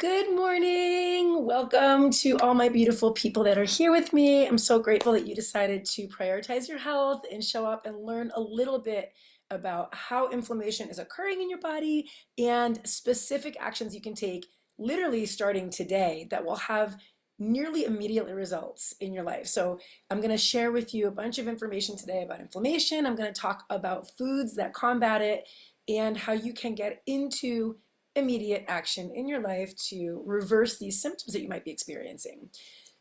Good morning. Welcome to all my beautiful people that are here with me. I'm so grateful that you decided to prioritize your health and show up and learn a little bit about how inflammation is occurring in your body and specific actions you can take literally starting today that will have nearly immediate results in your life. So I'm going to share with you a bunch of information today about inflammation. I'm going to talk about foods that combat it and how you can get into immediate action in your life to reverse these symptoms that you might be experiencing.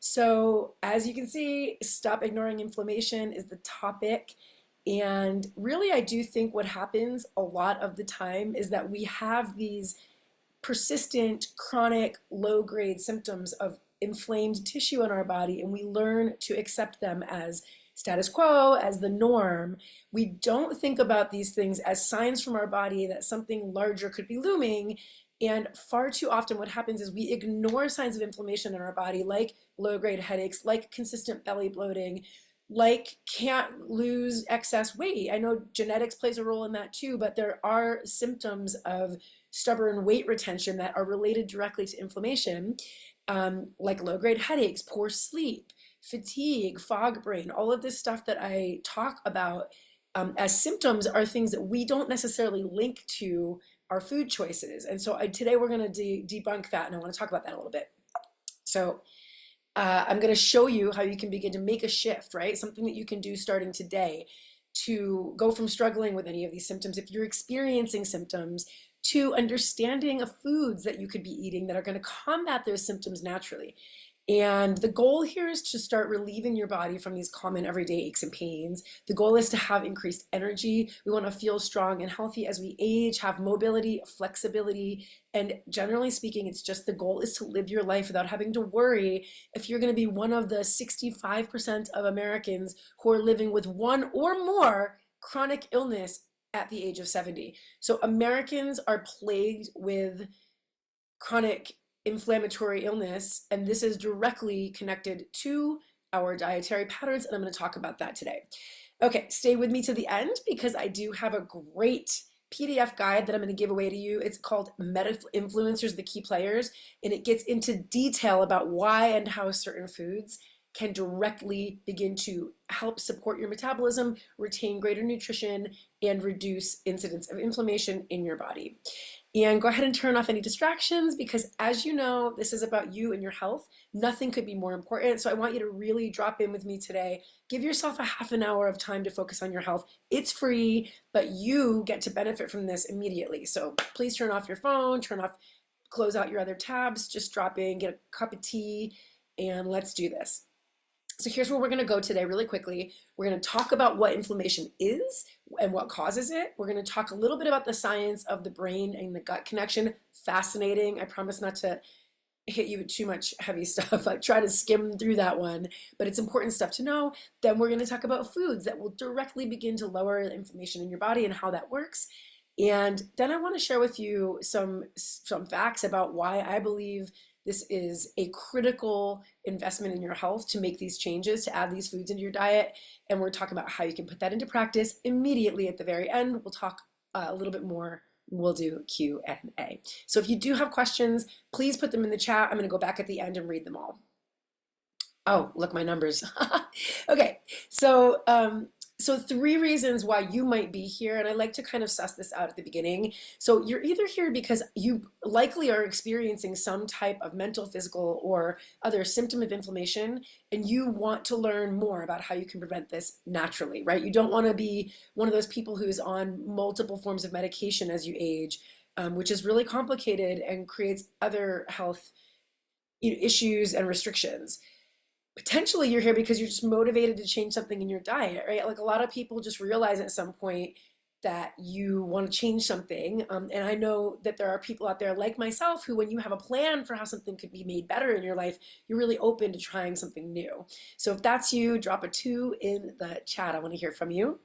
So as you can see, stop ignoring inflammation is the topic. And really, I do think what happens a lot of the time is that we have these persistent, chronic, low-grade symptoms of inflamed tissue in our body, and we learn to accept them as status quo, as the norm. We don't think about these things as signs from our body that something larger could be looming. And far too often what happens is we ignore signs of inflammation in our body, like low-grade headaches, like consistent belly bloating, like can't lose excess weight. I know genetics plays a role in that too, but there are symptoms of stubborn weight retention that are related directly to inflammation, like low-grade headaches, poor sleep, fatigue, fog brain. All of this stuff that I talk about as symptoms are things that we don't necessarily link to our food choices. And so today we're going to debunk that, and I want to talk about that a little bit. So I'm going to show you how you can begin to make a shift, right? Something that you can do starting today to go from struggling with any of these symptoms, if you're experiencing symptoms, to understanding of foods that you could be eating that are going to combat those symptoms naturally. And the goal here is to start relieving your body from these common everyday aches and pains. The goal is to have increased energy. We want to feel strong and healthy as we age, have mobility, flexibility, and generally speaking, it's just the goal is to live your life without having to worry if you're going to be one of the 65% of Americans who are living with one or more chronic illness at the age of 70. So Americans are plagued with chronic inflammatory illness, and this is directly connected to our dietary patterns, and I'm going to talk about that today. Okay, stay with me to the end because I do have a great PDF guide that I'm going to give away to you. It's called Influencers, the Key Players, and it gets into detail about why and how certain foods can directly begin to help support your metabolism, retain greater nutrition, and reduce incidence of inflammation in your body. And go ahead and turn off any distractions because, as you know, this is about you and your health. Nothing could be more important. So I want you to really drop in with me today. Give yourself a half an hour of time to focus on your health. It's free, but you get to benefit from this immediately. So please turn off your phone, close out your other tabs, just drop in, get a cup of tea, and let's do this. So here's where we're going to go today really quickly. We're going to talk about what inflammation is and what causes it. We're going to talk a little bit about the science of the brain and the gut connection. Fascinating. I promise not to hit you with too much heavy stuff. I try to skim through that one, but it's important stuff to know. Then we're going to talk about foods that will directly begin to lower the inflammation in your body and how that works. And then I want to share with you some facts about why I believe this is a critical investment in your health to make these changes, to add these foods into your diet. And we're talking about how you can put that into practice immediately at the very end. We'll talk a little bit more. We'll do Q&A. So if you do have questions, please put them in the chat. I'm going to go back at the end and read them all. Oh, look, my numbers. Okay, so 3 reasons why you might be here, and I like to kind of suss this out at the beginning. So you're either here because you likely are experiencing some type of mental, physical, or other symptom of inflammation, and you want to learn more about how you can prevent this naturally, right? You don't want to be one of those people who's on multiple forms of medication as you age, which is really complicated and creates other health issues and restrictions. Potentially you're here because you're just motivated to change something in your diet, right? Like a lot of people just realize at some point that you want to change something. And I know that there are people out there like myself who, when you have a plan for how something could be made better in your life, you're really open to trying something new. So if that's you, drop a 2 in the chat. I want to hear from you.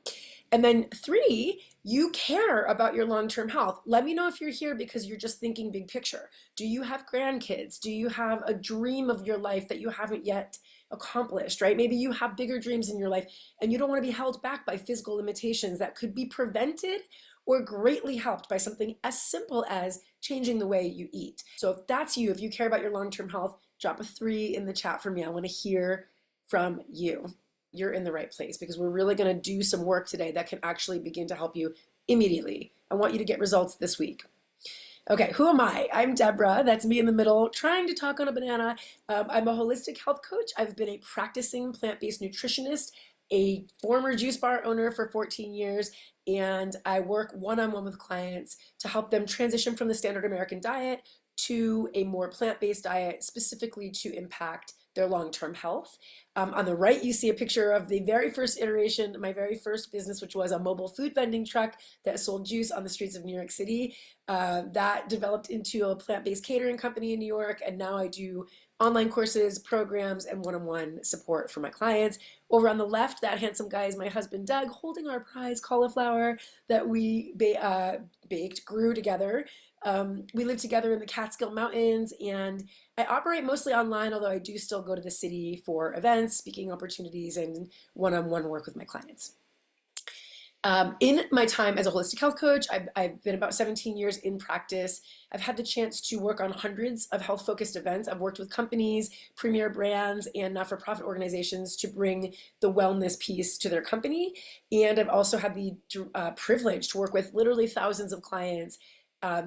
And then 3, you care about your long-term health. Let me know if you're here because you're just thinking big picture. Do you have grandkids? Do you have a dream of your life that you haven't yet accomplished, right? Maybe you have bigger dreams in your life and you don't want to be held back by physical limitations that could be prevented or greatly helped by something as simple as changing the way you eat. So if that's you, if you care about your long-term health, drop a 3 in the chat for me. I want to hear from you. You're in the right place because we're really going to do some work today that can actually begin to help you immediately. I want you to get results this week. Okay, who am I? I'm Deborah. That's me in the middle, trying to talk on a banana. I'm a holistic health coach. I've been a practicing plant-based nutritionist, a former juice bar owner for 14 years, and I work one-on-one with clients to help them transition from the standard American diet to a more plant-based diet, specifically to impact their long-term health. On the right, you see a picture of the very first iteration, my very first business, which was a mobile food vending truck that sold juice on the streets of New York City. That developed into a plant-based catering company in New York, and now I do online courses, programs, and one-on-one support for my clients. Over on the left, that handsome guy is my husband, Doug, holding our prize cauliflower that we grew together. We live together in the Catskill Mountains, and I operate mostly online, although I do still go to the city for events, speaking opportunities, and one-on-one work with my clients. In my time as a holistic health coach, I've been about 17 years in practice. I've had the chance to work on hundreds of health-focused events. I've worked with companies, premier brands, and not-for-profit organizations to bring the wellness piece to their company. And I've also had the privilege to work with literally thousands of clients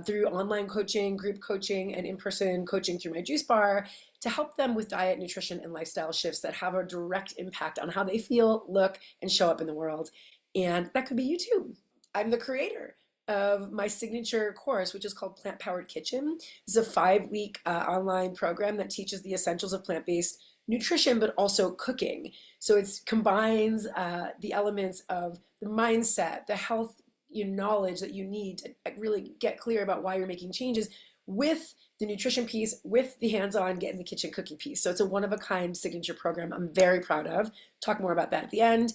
through online coaching, group coaching, and in-person coaching through my juice bar to help them with diet, nutrition, and lifestyle shifts that have a direct impact on how they feel, look, and show up in the world. And that could be you too. I'm the creator of my signature course, which is called Plant Powered Kitchen. This is a 5-week online program that teaches the essentials of plant-based nutrition, but also cooking. So it combines the elements of the mindset, the health knowledge that you need to really get clear about why you're making changes with the nutrition piece, with the hands-on get in the kitchen cooking piece. So it's a one-of-a-kind signature program I'm very proud of. Talk more about that at the end.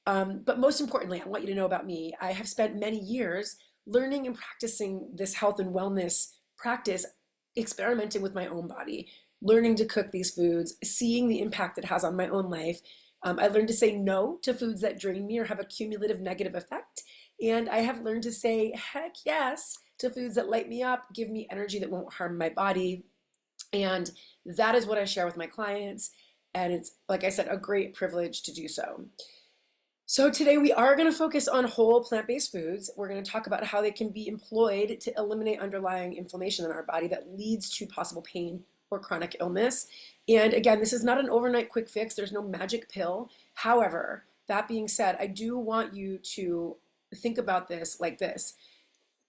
But most importantly, I want you to know about me. I have spent many years learning and practicing this health and wellness practice, experimenting with my own body, learning to cook these foods, seeing the impact it has on my own life. I learned to say no to foods that drain me or have a cumulative negative effect. And I have learned to say heck yes to foods that light me up, give me energy that won't harm my body. And that is what I share with my clients. And it's, like I said, a great privilege to do so. So today we are going to focus on whole plant-based foods. We're going to talk about how they can be employed to eliminate underlying inflammation in our body that leads to possible pain or chronic illness. And again, this is not an overnight quick fix. There's no magic pill. However, that being said, I do want you to think about this like this.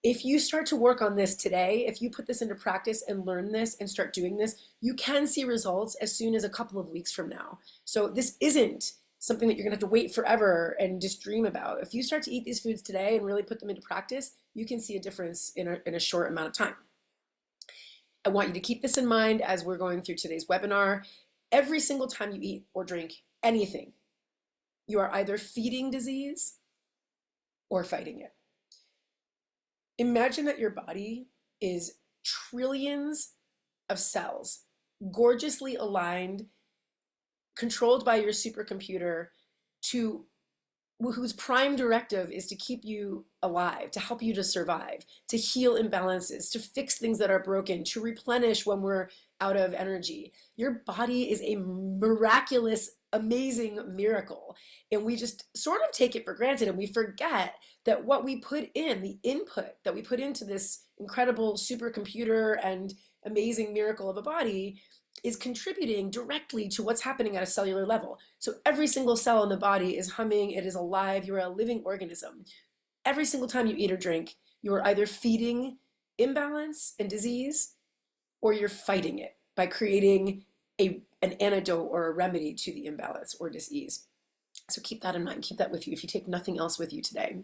If you start to work on this today, if you put this into practice and learn this and start doing this, you can see results as soon as a couple of weeks from now. So this isn't something that you're gonna have to wait forever and just dream about. If you start to eat these foods today and really put them into practice, you can see a difference in a short amount of time. I want you to keep this in mind as we're going through today's webinar. Every single time you eat or drink anything, you are either feeding disease or fighting it. Imagine that your body is trillions of cells, gorgeously aligned, controlled by your supercomputer, whose prime directive is to keep you alive, to help you to survive, to heal imbalances, to fix things that are broken, to replenish when we're out of energy. Your body is a miraculous, amazing miracle. And we just sort of take it for granted, and we forget that what we put in, the input that we put into this incredible supercomputer and amazing miracle of a body, is contributing directly to what's happening at a cellular level. So every single cell in the body is humming, it is alive, you're a living organism. Every single time you eat or drink, you are either feeding imbalance and disease, or you're fighting it by creating an antidote or a remedy to the imbalance or disease. So keep that in mind, keep that with you if you take nothing else with you today.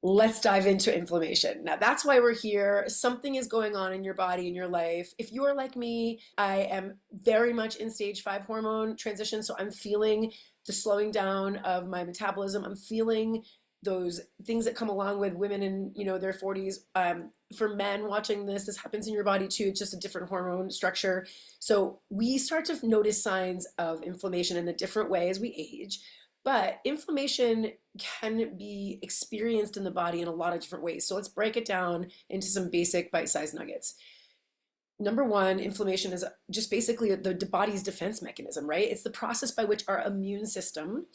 Let's dive into inflammation. Now that's why we're here. Something is going on in your body, in your life. If you are like me, I am very much in stage 5 hormone transition. So I'm feeling the slowing down of my metabolism. I'm feeling those things that come along with women in their 40s. For men watching this happens in your body too. It's just a different hormone structure. So we start to notice signs of inflammation in a different way as we age. But inflammation can be experienced in the body in a lot of different ways. So let's break it down into some basic bite-sized nuggets. Number one, inflammation is just basically the body's defense mechanism, right? It's the process by which our immune system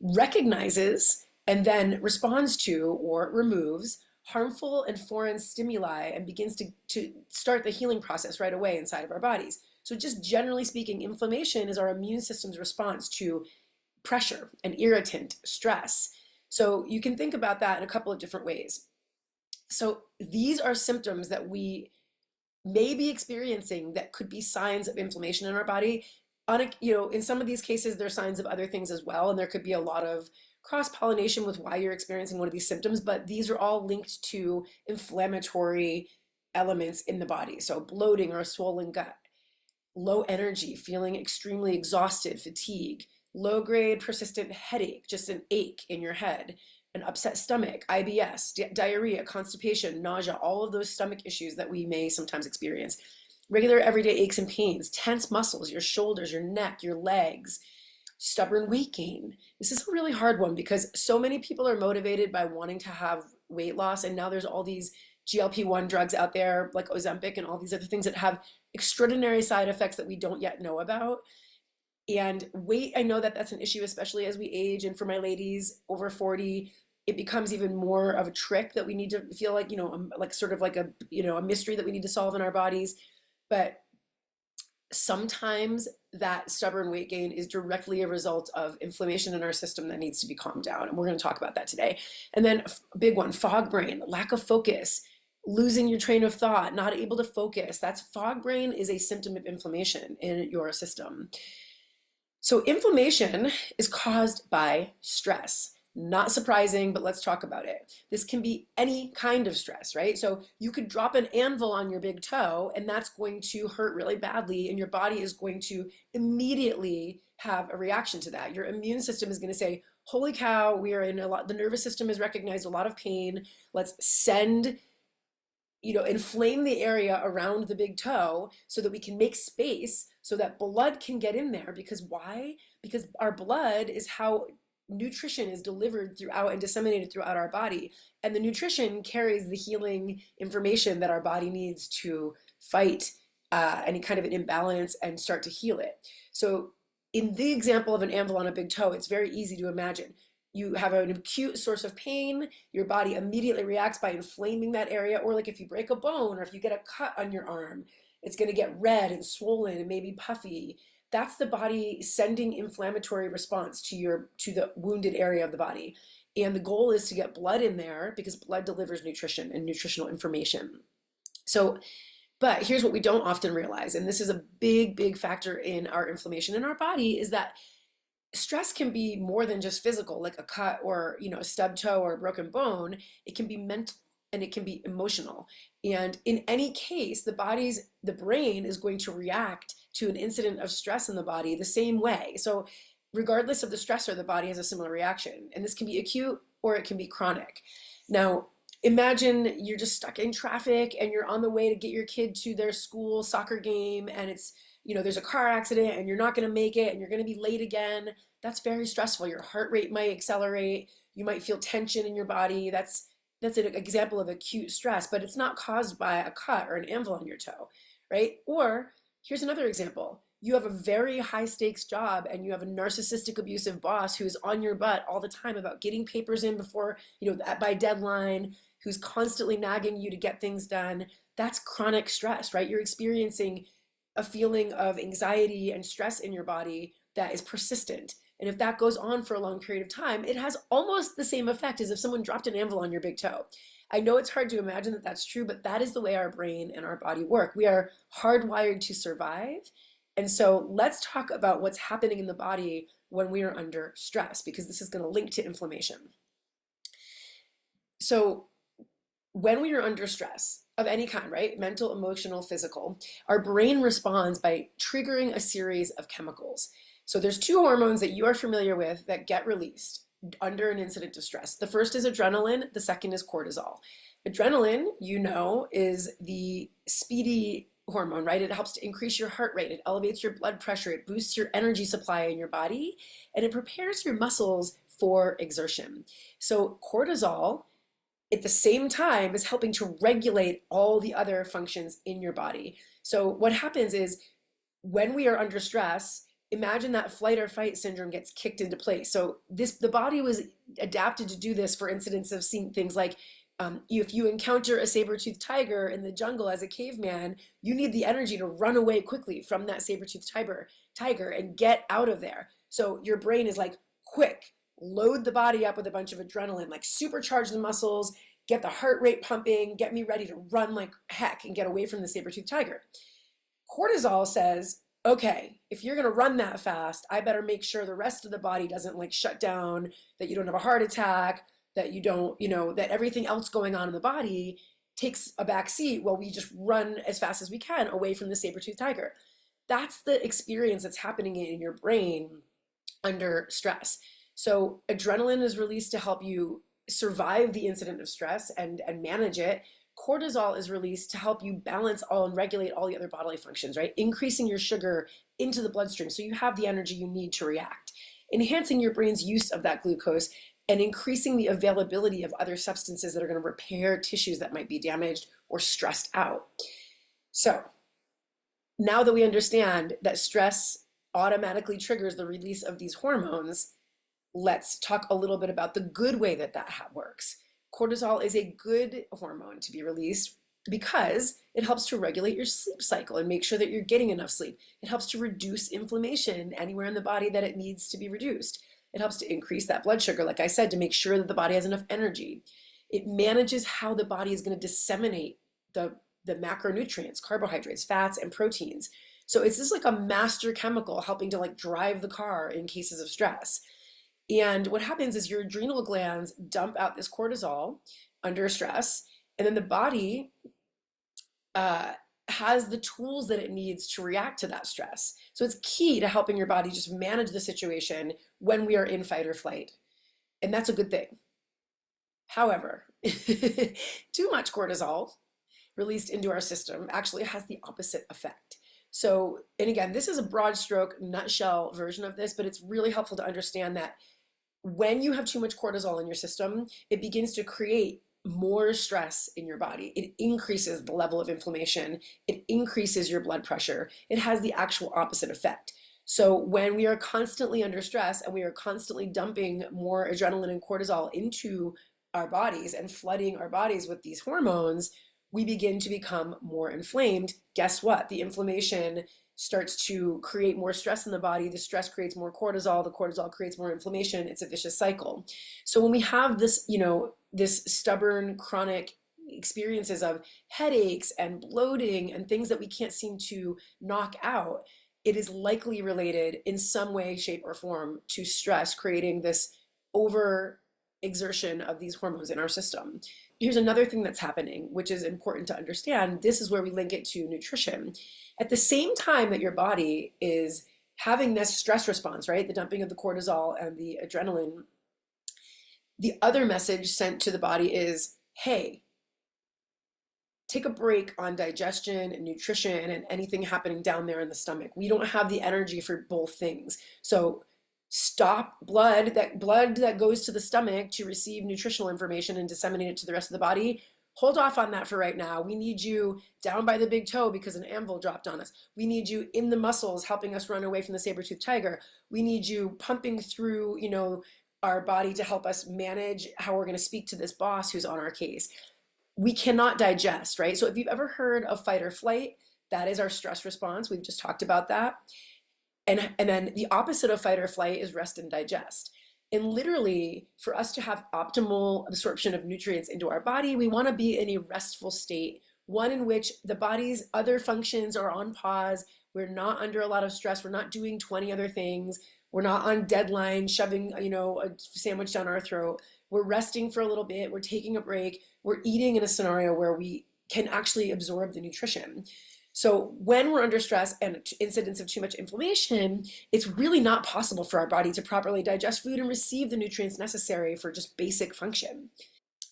recognizes and then responds to or removes harmful and foreign stimuli and begins to start the healing process right away inside of our bodies. So just generally speaking, inflammation is our immune system's response to pressure, an irritant, stress. So you can think about that in a couple of different ways. So these are symptoms that we may be experiencing that could be signs of inflammation in our body. In some of these cases, there are signs of other things as well, and there could be a lot of cross-pollination with why you're experiencing one of these symptoms, but these are all linked to inflammatory elements in the body. So bloating or a swollen gut, low energy, feeling extremely exhausted, fatigue, low-grade persistent headache, just an ache in your head, an upset stomach, IBS, diarrhea, constipation, nausea, all of those stomach issues that we may sometimes experience. Regular everyday aches and pains, tense muscles, your shoulders, your neck, your legs, stubborn weight gain. This is a really hard one because so many people are motivated by wanting to have weight loss, and now there's all these GLP-1 drugs out there like Ozempic and all these other things that have extraordinary side effects that we don't yet know about. And weight, I know that that's an issue, especially as we age. And for my ladies over 40, it becomes even more of a trick that we need to feel like, like sort of like a mystery that we need to solve in our bodies. But sometimes that stubborn weight gain is directly a result of inflammation in our system that needs to be calmed down. And we're going to talk about that today. And then a big one, fog brain, lack of focus, losing your train of thought, not able to focus. That's fog brain is a symptom of inflammation in your system. So inflammation is caused by stress. Not surprising, but let's talk about it. This can be any kind of stress, right? So you could drop an anvil on your big toe and that's going to hurt really badly, and your body is going to immediately have a reaction to that. Your immune system is going to say, holy cow, we are in a lot, the nervous system has recognized a lot of pain. Let's send, inflame the area around the big toe so that we can make space so that blood can get in there. Because why? Because our blood is how nutrition is delivered throughout and disseminated throughout our body. And the nutrition carries the healing information that our body needs to fight any kind of an imbalance and start to heal it. So in the example of an anvil on a big toe, it's very easy to imagine. You have an acute source of pain, your body immediately reacts by inflaming that area, or like if you break a bone or if you get a cut on your arm, it's going to get red and swollen and maybe puffy. That's the body sending inflammatory response to the wounded area of the body. And the goal is to get blood in there because blood delivers nutrition and nutritional information. So, but here's what we don't often realize, and this is a big, big factor in our inflammation in our body, is that stress can be more than just physical, like a cut or, a stubbed toe or a broken bone. It can be mental and it can be emotional. And in any case, the brain is going to react to an incident of stress in the body the same way. So regardless of the stressor, the body has a similar reaction. And this can be acute or it can be chronic. Now, imagine you're just stuck in traffic and you're on the way to get your kid to their school soccer game, and it's, there's a car accident and you're not going to make it and you're going to be late again. That's very stressful. Your heart rate might accelerate. You might feel tension in your body. That's an example of acute stress, but it's not caused by a cut or an anvil on your toe, right? Or here's another example. You have a very high stakes job and you have a narcissistic abusive boss who's on your butt all the time about getting papers in before, by deadline, who's constantly nagging you to get things done. That's chronic stress, right? You're experiencing a feeling of anxiety and stress in your body that is persistent. And if that goes on for a long period of time, it has almost the same effect as if someone dropped an anvil on your big toe. I know it's hard to imagine that that's true, but that is the way our brain and our body work. We are hardwired to survive. And so let's talk about what's happening in the body when we are under stress, because this is going to link to inflammation. So when we are under stress of any kind, right? Mental, emotional, physical, our brain responds by triggering a series of chemicals. So there's two hormones that you are familiar with that get released under an incident of stress. The first is adrenaline, the second is cortisol. Adrenaline, is the speedy hormone, right? It helps to increase your heart rate, it elevates your blood pressure, it boosts your energy supply in your body, and it prepares your muscles for exertion. So cortisol at the same time is helping to regulate all the other functions in your body. So what happens is when we are under stress, imagine that flight or fight syndrome gets kicked into place. So the body was adapted to do this for incidents of seeing things like if you encounter a saber-toothed tiger in the jungle as a caveman, you need the energy to run away quickly from that saber-toothed tiger and get out of there. So your brain is like, quick, load the body up with a bunch of adrenaline, like supercharge the muscles, get the heart rate pumping, get me ready to run like heck and get away from the saber-toothed tiger. Cortisol says, okay, if you're going to run that fast, I better make sure the rest of the body doesn't like shut down, that you don't have a heart attack, that you don't, that everything else going on in the body takes a back seat while we just run as fast as we can away from the saber-toothed tiger. That's the experience that's happening in your brain under stress. So adrenaline is released to help you survive the incident of stress and manage it. Cortisol is released to help you balance all and regulate all the other bodily functions, right? Increasing your sugar into the bloodstream so you have the energy you need to react, enhancing your brain's use of that glucose, and increasing the availability of other substances that are going to repair tissues that might be damaged or stressed out. So now that we understand that stress automatically triggers the release of these hormones, let's talk a little bit about the good way that works. Cortisol is a good hormone to be released because it helps to regulate your sleep cycle and make sure that you're getting enough sleep. It helps to reduce inflammation anywhere in the body that it needs to be reduced. It helps to increase that blood sugar, like I said, to make sure that the body has enough energy. It manages how the body is going to disseminate the macronutrients, carbohydrates, fats, and proteins. So it's just like a master chemical helping to like drive the car in cases of stress. And what happens is your adrenal glands dump out this cortisol under stress, and then the body has the tools that it needs to react to that stress. So it's key to helping your body just manage the situation when we are in fight or flight. And that's a good thing. However, too much cortisol released into our system actually has the opposite effect. So, and again, this is a broad stroke nutshell version of this, but it's really helpful to understand that when you have too much cortisol in your system, it begins to create more stress in your body. It increases the level of inflammation. It increases your blood pressure. It has the actual opposite effect. So when we are constantly under stress and we are constantly dumping more adrenaline and cortisol into our bodies and flooding our bodies with these hormones, we begin to become more inflamed. Guess what? The inflammation starts to create more stress in the body. The stress creates more cortisol. The cortisol creates more inflammation. It's a vicious cycle. So when we have this, this stubborn, chronic experiences of headaches and bloating and things that we can't seem to knock out, it is likely related in some way, shape, or form to stress, creating this over exertion of these hormones in our system. Here's another thing that's happening, which is important to understand. This is where we link it to nutrition. At the same time that your body is having this stress response, right? The dumping of the cortisol and the adrenaline, the other message sent to the body is, hey, take a break on digestion and nutrition and anything happening down there in the stomach. We don't have the energy for both things. So stop blood that goes to the stomach to receive nutritional information and disseminate it to the rest of the body. Hold off on that for right now. We need you down by the big toe because an anvil dropped on us. We need you in the muscles helping us run away from the saber-toothed tiger. We need you pumping through, our body to help us manage how we're going to speak to this boss who's on our case. We cannot digest, right? So if you've ever heard of fight or flight, that is our stress response. We've just talked about that. And then the opposite of fight or flight is rest and digest. And literally, for us to have optimal absorption of nutrients into our body, we want to be in a restful state, one in which the body's other functions are on pause. We're not under a lot of stress. We're not doing 20 other things. We're not on deadline, shoving, a sandwich down our throat. We're resting for a little bit. We're taking a break. We're eating in a scenario where we can actually absorb the nutrition. So when we're under stress and incidents of too much inflammation, it's really not possible for our body to properly digest food and receive the nutrients necessary for just basic function.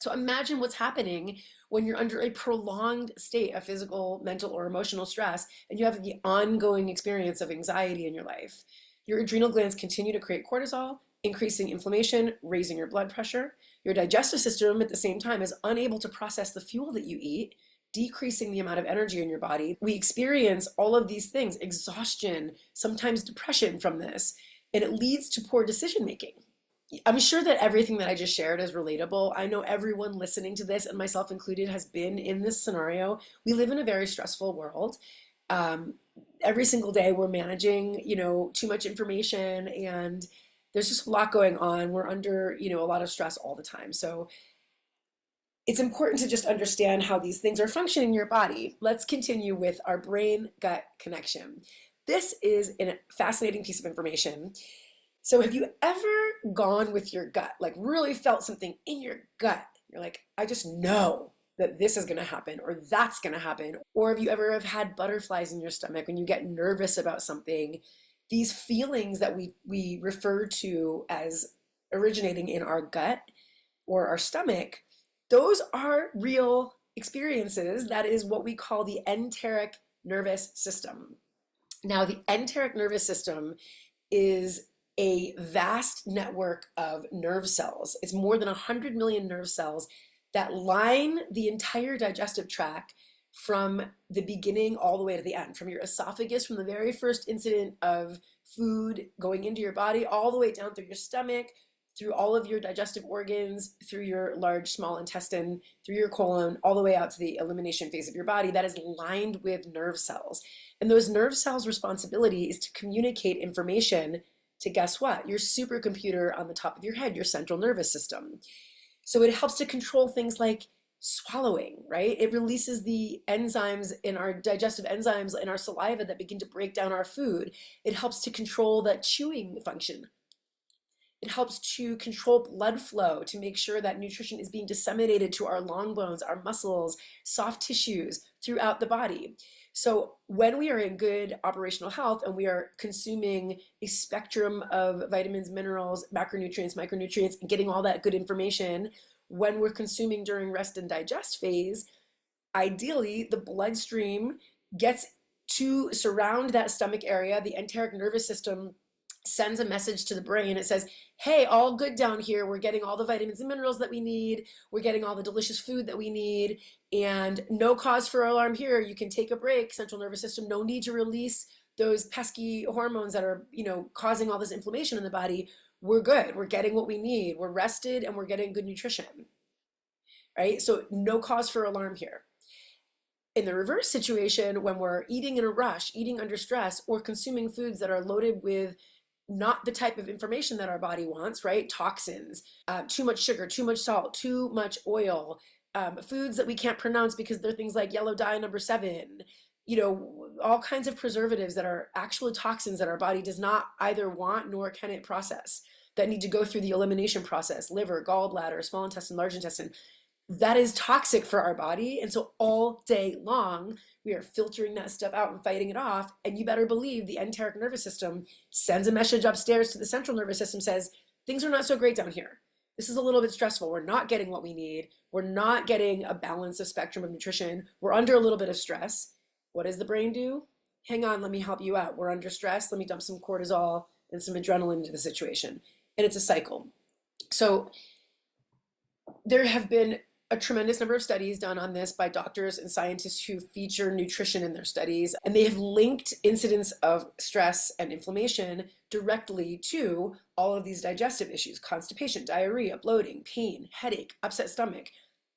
So imagine what's happening when you're under a prolonged state of physical, mental, or emotional stress, and you have the ongoing experience of anxiety in your life. Your adrenal glands continue to create cortisol, increasing inflammation, raising your blood pressure. Your digestive system at the same time is unable to process the fuel that you eat, decreasing the amount of energy in your body. We experience all of these things, exhaustion, sometimes depression from this, and it leads to poor decision making. I'm sure that everything that I just shared is relatable. I know everyone listening to this, and myself included, has been in this scenario. We live in a very stressful world. Um, every single day we're managing, too much information, and there's just a lot going on. We're under, a lot of stress all the time. So it's important to just understand how these things are functioning in your body. Let's continue with our brain-gut connection. This is a fascinating piece of information. So have you ever gone with your gut, like really felt something in your gut? You're like, I just know that this is going to happen or that's going to happen. Or have you ever have had butterflies in your stomach when you get nervous about something? These feelings that we refer to as originating in our gut or our stomach, those are real experiences. That is what we call the enteric nervous system. Now, the enteric nervous system is a vast network of nerve cells. It's more than 100 million nerve cells that line the entire digestive tract from the beginning all the way to the end, from your esophagus, from the very first incident of food going into your body, all the way down through your stomach, through all of your digestive organs, through your large, small intestine, through your colon, all the way out to the elimination phase of your body. That is lined with nerve cells. And those nerve cells' responsibility is to communicate information to, guess what? Your supercomputer on the top of your head, your central nervous system. So it helps to control things like swallowing, right? It releases the enzymes in our digestive enzymes in our saliva that begin to break down our food. It helps to control that chewing function. It helps to control blood flow to make sure that nutrition is being disseminated to our long bones, our muscles, soft tissues throughout the body. So when we are in good operational health and we are consuming a spectrum of vitamins, minerals, macronutrients, micronutrients, and getting all that good information, when we're consuming during rest and digest phase, ideally the bloodstream gets to surround that stomach area. The enteric nervous system sends a message to the brain. It says, hey, all good down here. We're getting all the vitamins and minerals that we need. We're getting all the delicious food that we need. And no cause for alarm here. You can take a break, central nervous system. No need to release those pesky hormones that are, causing all this inflammation in the body. We're good. We're getting what we need. We're rested and we're getting good nutrition, right? So no cause for alarm here. In the reverse situation, when we're eating in a rush, eating under stress, or consuming foods that are loaded with not the type of information that our body wants, right? Toxins, too much sugar, too much salt, too much oil, foods that we can't pronounce because they're things like yellow dye number 7, all kinds of preservatives that are actual toxins that our body does not either want nor can it process, that need to go through the elimination process, liver, gallbladder, small intestine, large intestine. That is toxic for our body. And so all day long, we are filtering that stuff out and fighting it off. And you better believe the enteric nervous system sends a message upstairs to the central nervous system, says, things are not so great down here. This is a little bit stressful. We're not getting what we need. We're not getting a balance of spectrum of nutrition. We're under a little bit of stress. What does the brain do? Hang on, let me help you out. We're under stress. Let me dump some cortisol and some adrenaline into the situation. And it's a cycle. So there have been a tremendous number of studies done on this by doctors and scientists who feature nutrition in their studies, and they have linked incidence of stress and inflammation directly to all of these digestive issues: constipation, diarrhea, bloating, pain, headache, upset stomach,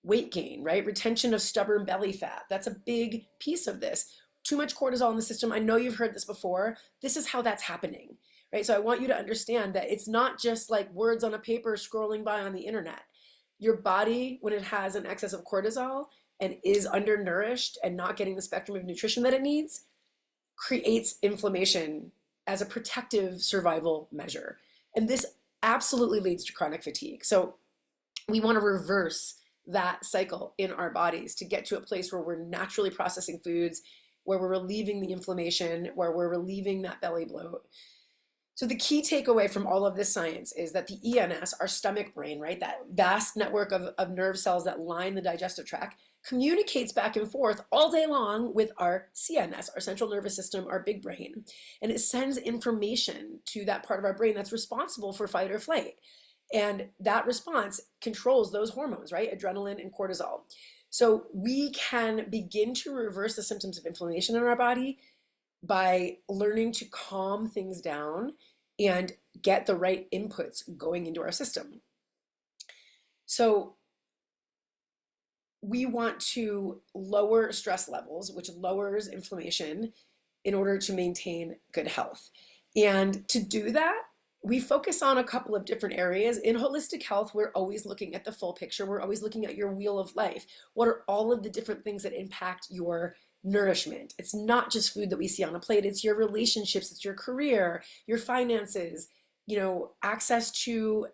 weight gain, right? Retention of stubborn belly fat. That's a big piece of this. Too much cortisol in the system. I know you've heard this before. This is how that's happening, right? So I want you to understand that it's not just like words on a paper scrolling by on the internet. Your body, when it has an excess of cortisol and is undernourished and not getting the spectrum of nutrition that it needs, creates inflammation as a protective survival measure. And this absolutely leads to chronic fatigue. So we want to reverse that cycle in our bodies to get to a place where we're naturally processing foods, where we're relieving the inflammation, where we're relieving that belly bloat. So the key takeaway from all of this science is that the ENS, our stomach brain, right, that vast network of nerve cells that line the digestive tract, communicates back and forth all day long with our CNS, our central nervous system, our big brain. And it sends information to that part of our brain that's responsible for fight or flight. And that response controls those hormones, right? Adrenaline and cortisol. So we can begin to reverse the symptoms of inflammation in our body by learning to calm things down and get the right inputs going into our system. So we want to lower stress levels, which lowers inflammation in order to maintain good health. And to do that, we focus on a couple of different areas. In holistic health, we're always looking at the full picture. We're always looking at your wheel of life. What are all of the different things that impact your nourishment? It's not just food that we see on a plate. It's your relationships, it's your career, your finances, access to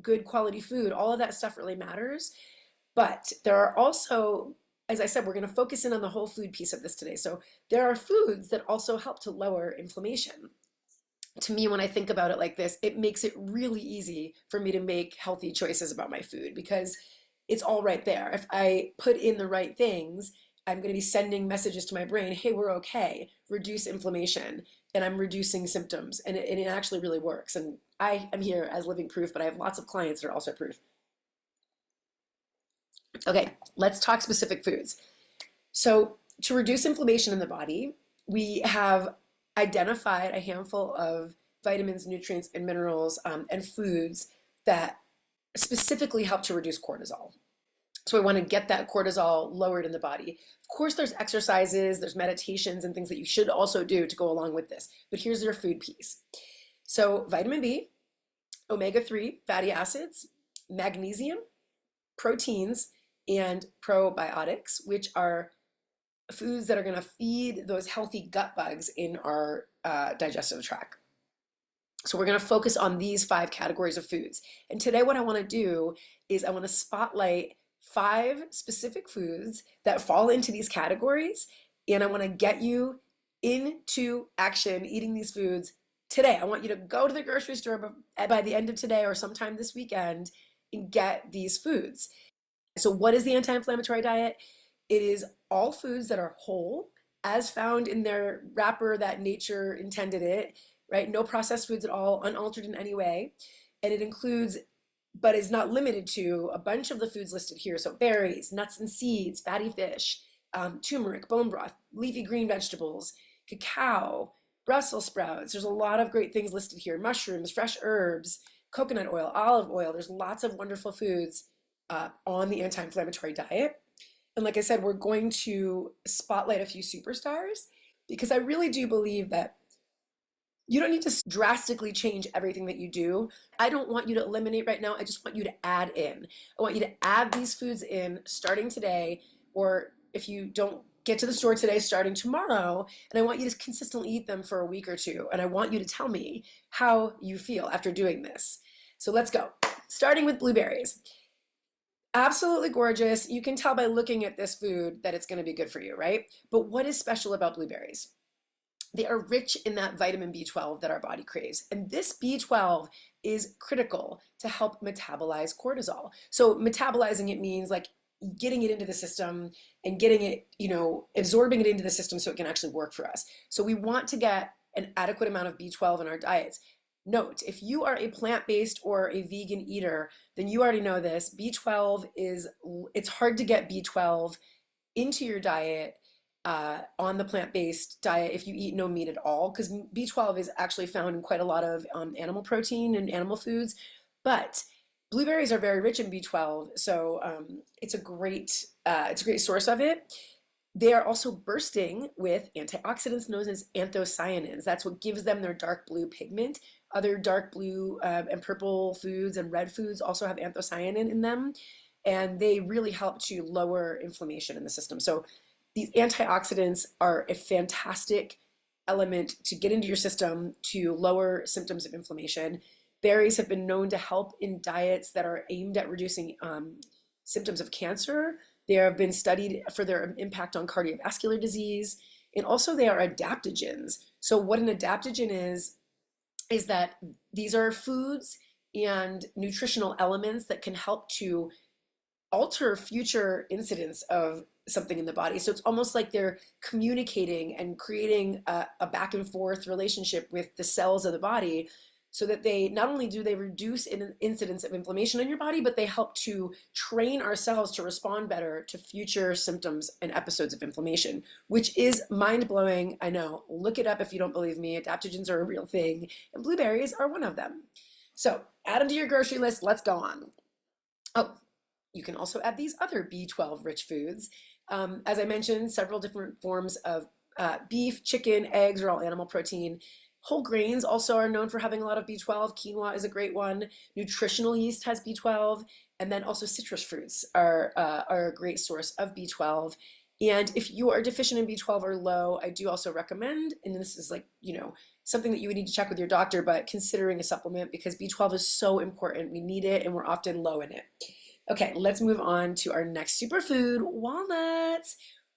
good quality food. All of that stuff really matters. But there are also, as I said, we're going to focus in on the whole food piece of this today. So there are foods that also help to lower inflammation. To me, when I think about it like this, it makes it really easy for me to make healthy choices about my food because it's all right there. If I put in the right things, I'm going to be sending messages to my brain, hey, we're okay, reduce inflammation, and I'm reducing symptoms. And it actually really works. And I am here as living proof, but I have lots of clients that are also proof. Okay, let's talk specific foods. So to reduce inflammation in the body, we have identified a handful of vitamins, nutrients, and minerals and foods that specifically help to reduce cortisol. So we want to get that cortisol lowered in the body. Of course, there's exercises, there's meditations and things that you should also do to go along with this. But here's your food piece. So vitamin B, omega-3 fatty acids, magnesium, proteins, and probiotics, which are foods that are going to feed those healthy gut bugs in our digestive tract. So we're going to focus on these 5 categories of foods. And today what I want to do is I want to spotlight 5 specific foods that fall into these categories. And I want to get you into action eating these foods today. I want you to go to the grocery store by the end of today or sometime this weekend and get these foods. So what is the anti-inflammatory diet? It is all foods that are whole, as found in their wrapper that nature intended it, right? No processed foods at all, unaltered in any way. And it includes, but is not limited to, a bunch of the foods listed here. So berries, nuts and seeds, fatty fish, turmeric, bone broth, leafy green vegetables, cacao, Brussels sprouts. There's a lot of great things listed here. Mushrooms, fresh herbs, coconut oil, olive oil. There's lots of wonderful foods on the anti-inflammatory diet. And like I said, we're going to spotlight a few superstars because I really do believe that you don't need to drastically change everything that you do. I don't want you to eliminate right now. I just want you to add in. I want you to add these foods in starting today, or if you don't get to the store today, starting tomorrow. And I want you to consistently eat them for a week or two. And I want you to tell me how you feel after doing this. So let's go. Starting with blueberries. Absolutely gorgeous. You can tell by looking at this food that it's going to be good for you, right? But what is special about blueberries? They are rich in that vitamin B12 that our body craves. And this B12 is critical to help metabolize cortisol. So metabolizing it means like getting it into the system and getting it, absorbing it into the system so it can actually work for us. So we want to get an adequate amount of B12 in our diets. Note, if you are a plant-based or a vegan eater, then you already know this. It's hard to get B12 into your diet on the plant-based diet if you eat no meat at all, because B12 is actually found in quite a lot of animal protein and animal foods. But blueberries are very rich in B12, so it's a great source of it. They are also bursting with antioxidants known as anthocyanins. That's what gives them their dark blue pigment. Other dark blue and purple foods and red foods also have anthocyanin in them, and they really help to lower inflammation in the system. So these antioxidants are a fantastic element to get into your system to lower symptoms of inflammation. Berries have been known to help in diets that are aimed at reducing symptoms of cancer. They have been studied for their impact on cardiovascular disease, and also they are adaptogens. So what an adaptogen is is that these are foods and nutritional elements that can help to alter future incidents of something in the body. So it's almost like they're communicating and creating a back and forth relationship with the cells of the body, so that they not only do they reduce incidents of inflammation in your body, but they help to train our cells to respond better to future symptoms and episodes of inflammation, which is mind-blowing. I know. Look it up if you don't believe me. Adaptogens are a real thing, and blueberries are one of them. So add them to your grocery list. Let's go on. Oh, you can also add these other B12 rich foods. As I mentioned, several different forms of beef, chicken, eggs are all animal protein. Whole grains also are known for having a lot of B12. Quinoa is a great one. Nutritional yeast has B12. And then also citrus fruits are a great source of B12. And if you are deficient in B12 or low, I do also recommend, and this is like, something that you would need to check with your doctor, but considering a supplement, because B12 is so important. We need it and we're often low in it. Okay, let's move on to our next superfood, walnuts.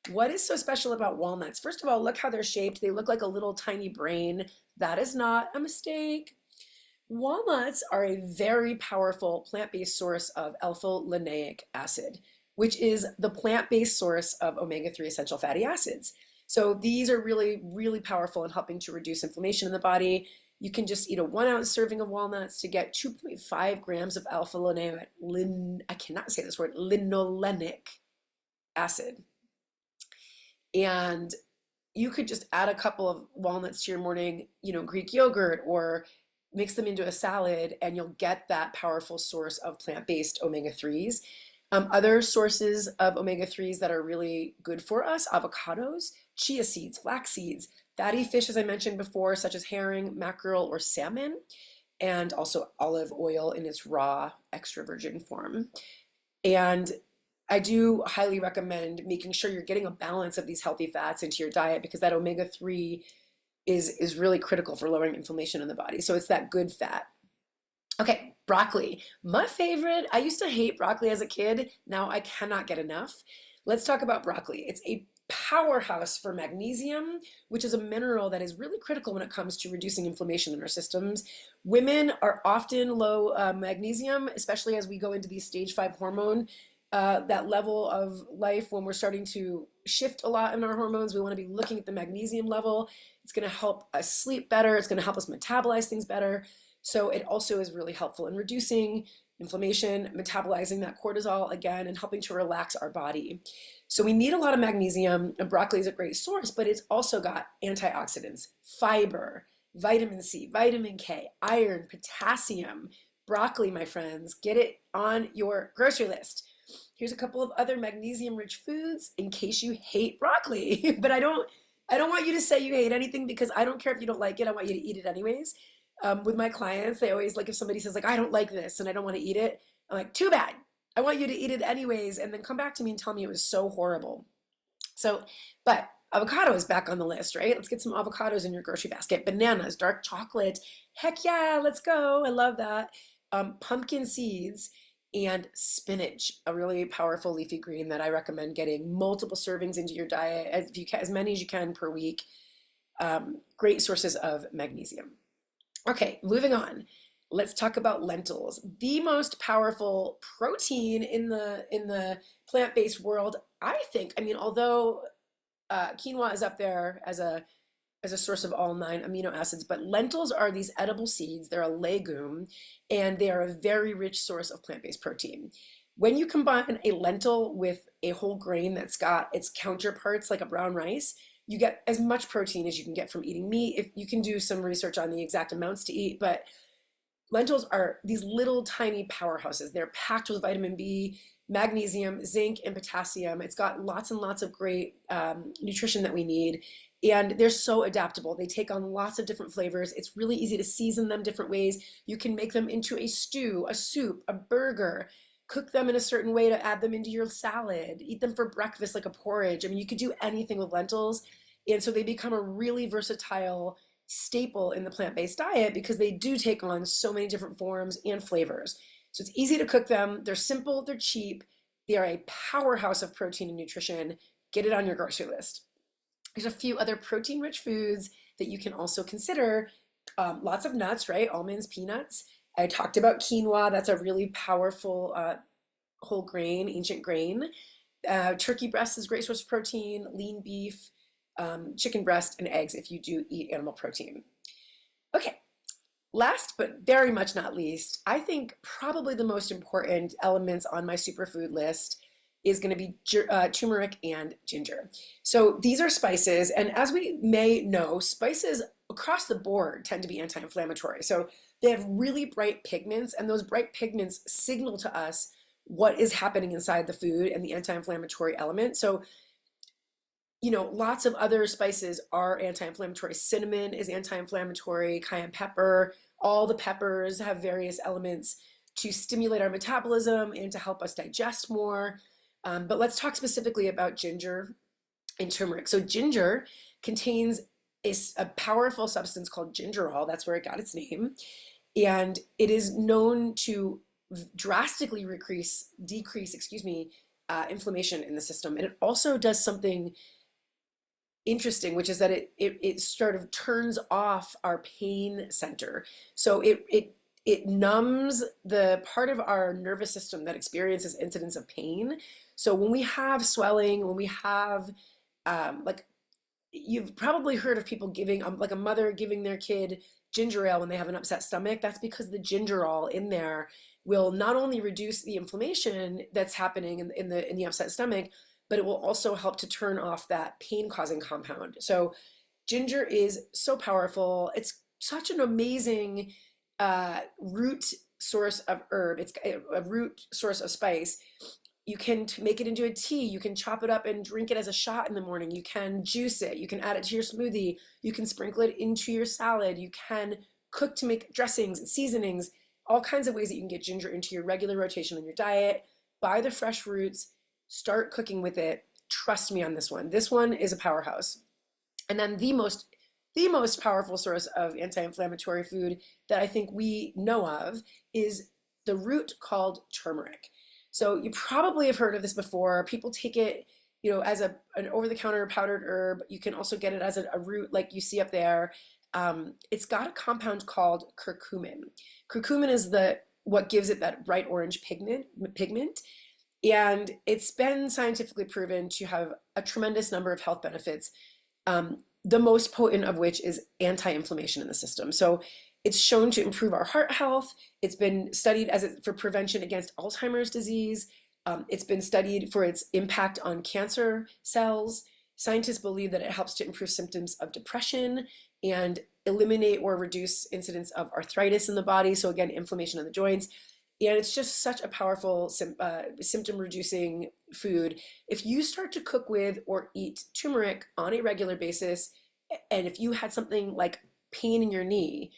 What is so special about walnuts? First of all, look how they're shaped. They look like a little tiny brain. That is not a mistake. Walnuts are a very powerful plant-based source of alpha-linoleic acid, which is the plant-based source of omega-3 essential fatty acids. So these are really, really powerful in helping to reduce inflammation in the body. You can just eat a 1-ounce serving of walnuts to get 2.5 grams of alpha-linoleic, I cannot say this word, linolenic acid. And you could just add a couple of walnuts to your morning, Greek yogurt, or mix them into a salad, and you'll get that powerful source of plant-based omega-3s. Other sources of omega-3s that are really good for us: avocados, chia seeds, flax seeds, fatty fish, as I mentioned before, such as herring, mackerel, or salmon, and also olive oil in its raw, extra virgin form. And I do highly recommend making sure you're getting a balance of these healthy fats into your diet, because that omega-3 is really critical for lowering inflammation in the body. So it's that good fat. Okay, broccoli, my favorite. I used to hate broccoli as a kid. Now I cannot get enough. Let's talk about broccoli. It's a powerhouse for magnesium, which is a mineral that is really critical when it comes to reducing inflammation in our systems. Women are often low magnesium, especially as we go into these stage 5 hormone, that level of life when we're starting to shift a lot in our hormones. We want to be looking at the magnesium level. It's going to help us sleep better. It's going to help us metabolize things better. So it also is really helpful in reducing inflammation, metabolizing that cortisol again, and helping to relax our body. So we need a lot of magnesium, and broccoli is a great source, but it's also got antioxidants, fiber, vitamin C, vitamin K, iron, potassium. Broccoli, my friends, get it on your grocery list. Here's a couple of other magnesium-rich foods in case you hate broccoli. But I don't want you to say you hate anything, because I don't care if you don't like it. I want you to eat it anyways. With my clients, they always, like, if somebody says like, I don't like this and I don't want to eat it, I'm like, too bad. I want you to eat it anyways, and then come back to me and tell me it was so horrible. So, but avocado is back on the list, right? Let's get some avocados in your grocery basket. Bananas, dark chocolate. Heck yeah, let's go. I love that. Pumpkin seeds and spinach, a really powerful leafy green that I recommend getting multiple servings into your diet, as many as you can per week. Great sources of magnesium. Okay, moving on. Let's talk about lentils. The most powerful protein in the plant-based world, I think. I mean, although quinoa is up there as a source of all 9 amino acids, but lentils are these edible seeds. They're a legume, and they are a very rich source of plant-based protein. When you combine a lentil with a whole grain that's got its counterparts like a brown rice, you get as much protein as you can get from eating meat. If you can do some research on the exact amounts to eat, but lentils are these little tiny powerhouses. They're packed with vitamin B, magnesium, zinc, and potassium. It's got lots and lots of great nutrition that we need. And they're so adaptable. They take on lots of different flavors. It's really easy to season them different ways. You can make them into a stew, a soup, a burger, cook them in a certain way to add them into your salad, eat them for breakfast like a porridge. I mean, you could do anything with lentils. And so they become a really versatile staple in the plant-based diet, because they do take on so many different forms and flavors. So it's easy to cook them. They're simple, they're cheap. They are a powerhouse of protein and nutrition. Get it on your grocery list. There's a few other protein-rich foods that you can also consider Lots of nuts, right? Almonds, peanuts. I talked about quinoa. That's a really powerful whole grain, ancient grain. Turkey breast is a great source of protein, lean beef, chicken breast, and eggs if you do eat animal protein. Okay, last but very much not least, I think probably the most important elements on my superfood list is going to be turmeric and ginger. So these are spices, and as we may know, spices across the board tend to be anti-inflammatory. So they have really bright pigments, and those bright pigments signal to us what is happening inside the food and the anti-inflammatory element. So lots of other spices are anti-inflammatory. Cinnamon is anti-inflammatory, cayenne pepper, all the peppers have various elements to stimulate our metabolism and to help us digest more. But let's talk specifically about ginger and turmeric. So ginger contains a powerful substance called gingerol. That's where it got its name. And it is known to drastically decrease, inflammation in the system. And it also does something interesting, which is that it sort of turns off our pain center. So it numbs the part of our nervous system that experiences incidents of pain. So when we have swelling, when we have like you've probably heard of people giving like a mother giving their kid ginger ale when they have an upset stomach. That's because the gingerol in there will not only reduce the inflammation that's happening in the upset stomach, but it will also help to turn off that pain-causing compound. So ginger is so powerful. It's such an amazing root source of herb. It's a root source of spice. You can make it into a tea. You can chop it up and drink it as a shot in the morning. You can juice it. You can add it to your smoothie. You can sprinkle it into your salad. You can cook to make dressings and seasonings, all kinds of ways that you can get ginger into your regular rotation in your diet. Buy the fresh roots. Start cooking with it. Trust me on this one. This one is a powerhouse. And then the most powerful source of anti-inflammatory food that I think we know of is the root called turmeric. So you probably have heard of this before. People take it, as an over-the-counter powdered herb. You can also get it as a root like you see up there. It's got a compound called curcumin. Curcumin is what gives it that bright orange pigment. And it's been scientifically proven to have a tremendous number of health benefits, the most potent of which is anti-inflammation in the system. So it's shown to improve our heart health. It's been studied for prevention against Alzheimer's disease. It's been studied for its impact on cancer cells. Scientists believe that it helps to improve symptoms of depression and eliminate or reduce incidence of arthritis in the body. So again, inflammation in the joints. And it's just such a powerful symptom-reducing food. If you start to cook with or eat turmeric on a regular basis, and if you had something like pain in your knee,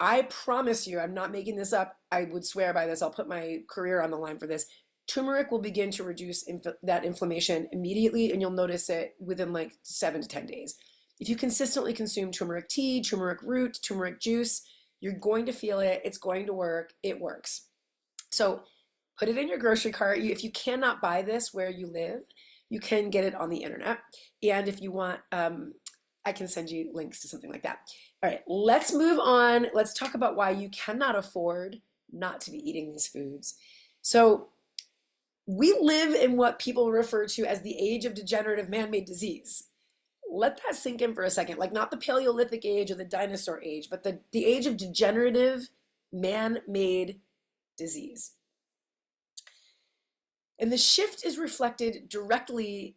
I promise you, I'm not making this up. I would swear by this. I'll put my career on the line for this. Turmeric will begin to reduce that inflammation immediately, and you'll notice it within like 7 to 10 days. If you consistently consume turmeric tea, turmeric root, turmeric juice, you're going to feel it. It's going to work. It works. So put it in your grocery cart. If you cannot buy this where you live, you can get it on the internet. And if you want, I can send you links to something like that. All right, let's move on. Let's talk about why you cannot afford not to be eating these foods. So we live in what people refer to as the age of degenerative man-made disease. Let that sink in for a second. Like not the Paleolithic age or the dinosaur age, but the age of degenerative man-made disease. And the shift is reflected directly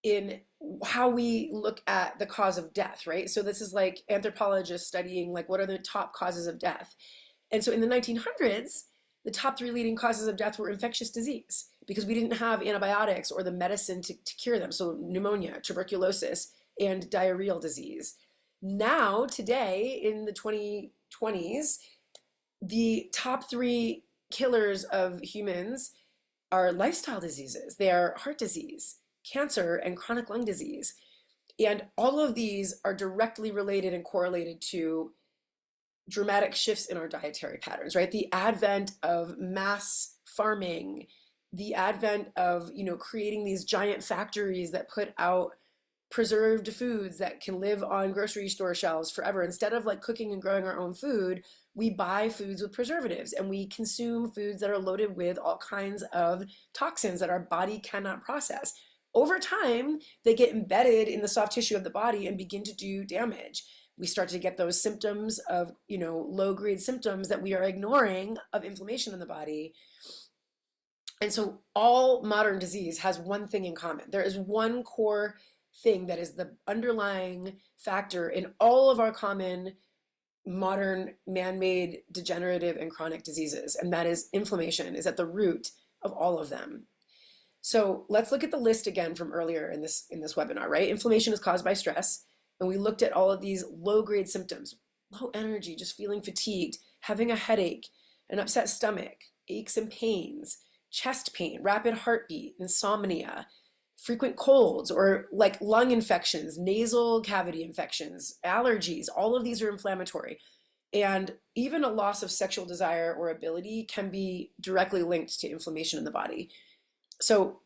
in how we look at the cause of death, right? So this is like anthropologists studying like what are the top causes of death. And so in the 1900s, the top 3 leading causes of death were infectious disease because we didn't have antibiotics or the medicine to cure them. So pneumonia, tuberculosis, and diarrheal disease. Now, today, in the 2020s, the top 3 killers of humans are lifestyle diseases. They are heart disease, cancer, and chronic lung disease. And all of these are directly related and correlated to dramatic shifts in our dietary patterns, right? The advent of mass farming, the advent of, creating these giant factories that put out preserved foods that can live on grocery store shelves forever. Instead of like cooking and growing our own food, we buy foods with preservatives and we consume foods that are loaded with all kinds of toxins that our body cannot process. Over time, they get embedded in the soft tissue of the body and begin to do damage. We start to get those symptoms of, low-grade symptoms that we are ignoring of inflammation in the body. And so all modern disease has one thing in common. There is one core thing that is the underlying factor in all of our common modern man-made degenerative and chronic diseases, and that is inflammation is at the root of all of them. So let's look at the list again from earlier in this webinar, right? Inflammation is caused by stress, and we looked at all of these low-grade symptoms: low energy, just feeling fatigued, having a headache, an upset stomach, aches and pains, chest pain, rapid heartbeat, insomnia, frequent colds or like lung infections, nasal cavity infections, allergies. All of these are inflammatory. And even a loss of sexual desire or ability can be directly linked to inflammation in the body. So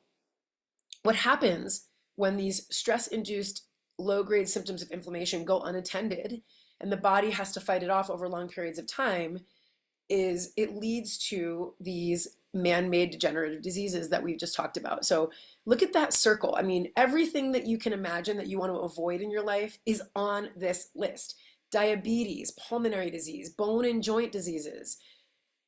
what happens when these stress-induced low-grade symptoms of inflammation go unattended and the body has to fight it off over long periods of time is it leads to these man-made degenerative diseases that we've just talked about. So look at that circle. I mean, everything that you can imagine that you want to avoid in your life is on this list. Diabetes, pulmonary disease, bone and joint diseases,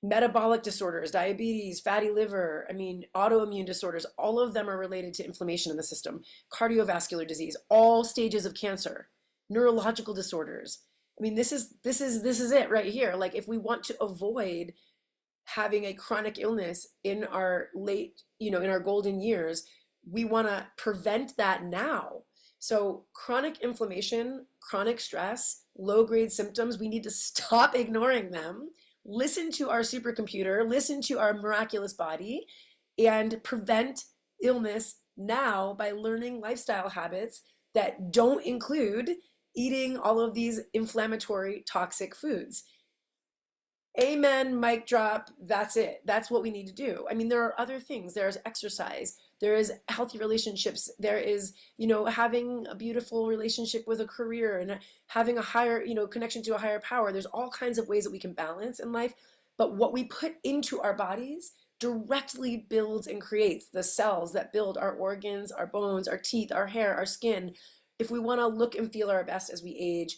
metabolic disorders, diabetes, fatty liver, autoimmune disorders, all of them are related to inflammation in the system. Cardiovascular disease, all stages of cancer, neurological disorders. This is it right here. Like, if we want to avoid having a chronic illness in our in our golden years, we want to prevent that now. So chronic inflammation, chronic stress, low-grade symptoms, we need to stop ignoring them, listen to our supercomputer, listen to our miraculous body, and prevent illness now by learning lifestyle habits that don't include eating all of these inflammatory, toxic foods. Amen, mic drop, that's it. That's what we need to do. There are other things. There's exercise, there is healthy relationships, there is, having a beautiful relationship with a career and having a higher, connection to a higher power. There's all kinds of ways that we can balance in life, but what we put into our bodies directly builds and creates the cells that build our organs, our bones, our teeth, our hair, our skin. If we want to look and feel our best as we age,